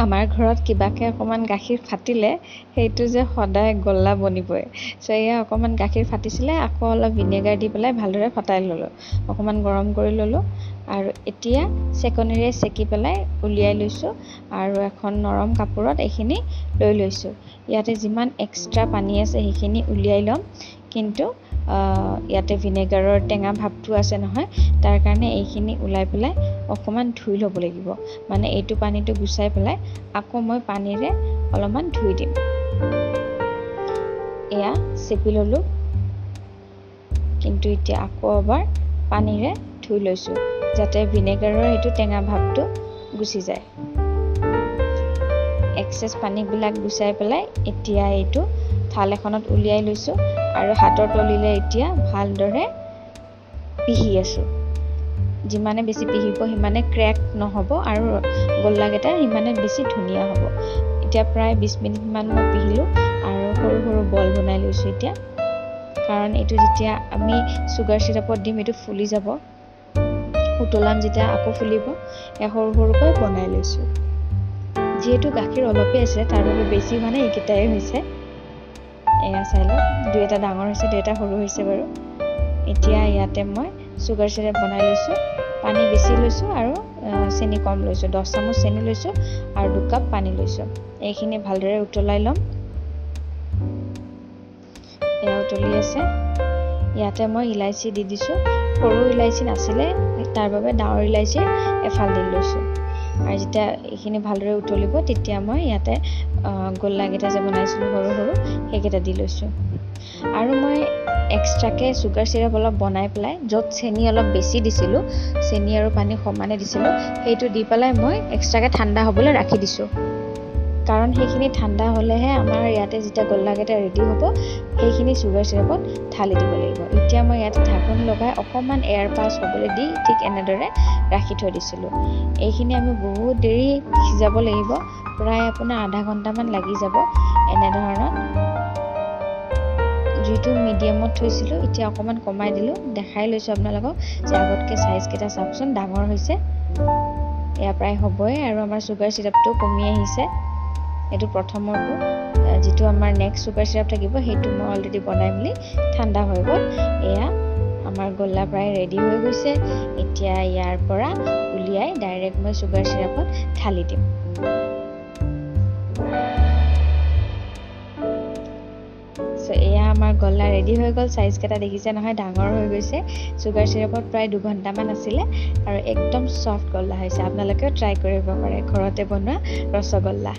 আমাৰ ঘৰত কিবাকে অকণমান গাখীৰ ফাটিলে সেইটো যে সদায় গল্লা বনিবই। চ' এয়া অকণমান গাখীৰ ফাটিছিলে, আকৌ অলপ ভিনেগাৰ দি পেলাই ভালদৰে ফটাই ল'লোঁ, অকণমান গৰম কৰি ল'লোঁ আৰু এতিয়া চেকনিৰে চেকি পেলাই উলিয়াই লৈছোঁ আৰু এখন নৰম কাপোৰত এইখিনি লৈ লৈছোঁ। ইয়াতে যিমান এক্সট্ৰা পানী আছে সেইখিনি উলিয়াই ল'ম, কিন্তু ইয়াতে ভিনেগাৰৰ টেঙা ভাৱটো আছে নহয়, তাৰ কাৰণে এইখিনি ওলাই পেলাই অকণমান ধুই ল'ব লাগিব। মানে এইটো পানীটো গুচাই পেলাই আকৌ মই পানীৰে অলপমান ধুই দিম। এয়া চেপি ল'লোঁ, কিন্তু এতিয়া আকৌ এবাৰ পানীৰে ধুই লৈছোঁ যাতে ভিনেগাৰৰ এইটো টেঙা ভাৱটো গুচি যায়। এক্সেছ পানীবিলাক গুচাই পেলাই এতিয়া এইটো থাল এখনত উলিয়াই লৈছোঁ আৰু হাতৰ তলিলে এতিয়া ভালদৰে পিহি আছোঁ। যিমানে বেছি পিহিব সিমানে ক্ৰেক নহ'ব আৰু গল্লাকেইটা সিমানে বেছি ধুনীয়া হ'ব। এতিয়া প্ৰায় 20 মিনিটমান মই পিহিলোঁ আৰু সৰু সৰু বল বনাই লৈছোঁ এতিয়া, কাৰণ এইটো যেতিয়া আমি চুগাৰ চিৰাপত দিম এইটো ফুলি যাব, উতলাম যেতিয়া আকৌ ফুলিব। এয়া সৰু সৰুকৈ বনাই লৈছোঁ। যিহেতু গাখীৰ অলপেই আছে তাৰ বাবে বেছি মানে এইকেইটাই হৈছে। এয়া চাই লওক, দুই এটা ডাঙৰ হৈছে, দুই এটা সৰু হৈছে বাৰু। এতিয়া ইয়াতে মই চুগাৰ চিৰাপ বনাই লৈছোঁ, পানী বেছি লৈছোঁ আৰু চেনি কম লৈছোঁ। 10 চামুচ চেনি লৈছোঁ আৰু 2 কাপ পানী লৈছোঁ। এইখিনি ভালদৰে উতলাই ল'ম। এয়া উতলি আছে। ইয়াতে মই ইলাইচি দি দিছোঁ, সৰু ইলাইচি নাছিলে তাৰ বাবে ডাঙৰ ইলাইচিৰ এফাল দি লৈছোঁ। আৰু যেতিয়া এইখিনি ভালদৰে উতলিব তেতিয়া মই ইয়াতে গল্লাকেইটা যে বনাইছিলোঁ সৰু সৰু সেইকেইটা দি লৈছোঁ। আৰু মই এক্সট্ৰাকৈ চুগাৰ চিৰাপ অলপ বনাই পেলাই য'ত চেনি অলপ বেছি দিছিলোঁ, চেনি আৰু পানী সমানে দিছিলোঁ, সেইটো দি পেলাই মই এক্সট্ৰাকৈ ঠাণ্ডা হ'বলৈ ৰাখি দিছোঁ। কাৰণ সেইখিনি ঠাণ্ডা হ'লেহে আমাৰ ইয়াতে যেতিয়া গল্লাকেইটা ৰেডি হ'ব সেইখিনি চুগাৰ চিৰাপত ঢালি দিব লাগিব। এতিয়া মই ইয়াতে ঢাকোন লগাই অকণমান এয়াৰ পাছ হ'বলৈ দি ঠিক এনেদৰে ৰাখি থৈ দিছিলোঁ। এইখিনি আমি বহুত দেৰি সিজাব লাগিব, প্ৰায় আপোনাৰ আধা ঘণ্টামান লাগি যাব এনেধৰণত। জুইটো মিডিয়ামত থৈছিলোঁ, এতিয়া অকণমান কমাই দিলোঁ। দেখাই লৈছোঁ আপোনালোকক যে আগতকৈ চাইজকেইটা চাওকচোন, ডাঙৰ হৈছে। এয়া প্ৰায় হ'বই আৰু আমাৰ চুগাৰ চিৰাপটো কমি আহিছে। এইটো প্ৰথমৰটো, যিটো আমাৰ নেক্সট চুগাৰ চিৰাপ থাকিব সেইটো মই অলৰেডি বনাই মেলি ঠাণ্ডা হৈ গ'ল। এয়া আমাৰ গল্লা প্ৰায় ৰেডি হৈ গৈছে। এতিয়া ইয়াৰ পৰা উলিয়াই ডাইৰেক্ট মই চুগাৰ চিৰাপত ঢালি দিম। এয়া আমাৰ গল্লা ৰেডি হৈ গ'ল। চাইজকেইটা দেখিছে নহয়, ডাঙৰ হৈ গৈছে। চুগাৰ চিৰাপত প্ৰায় 2 ঘণ্টামান আছিলে আৰু একদম ছফ্ট গল্লা হৈছে। আপোনালোকেও ট্ৰাই কৰিব পাৰে ঘৰতে বনোৱা ৰসগোল্লা।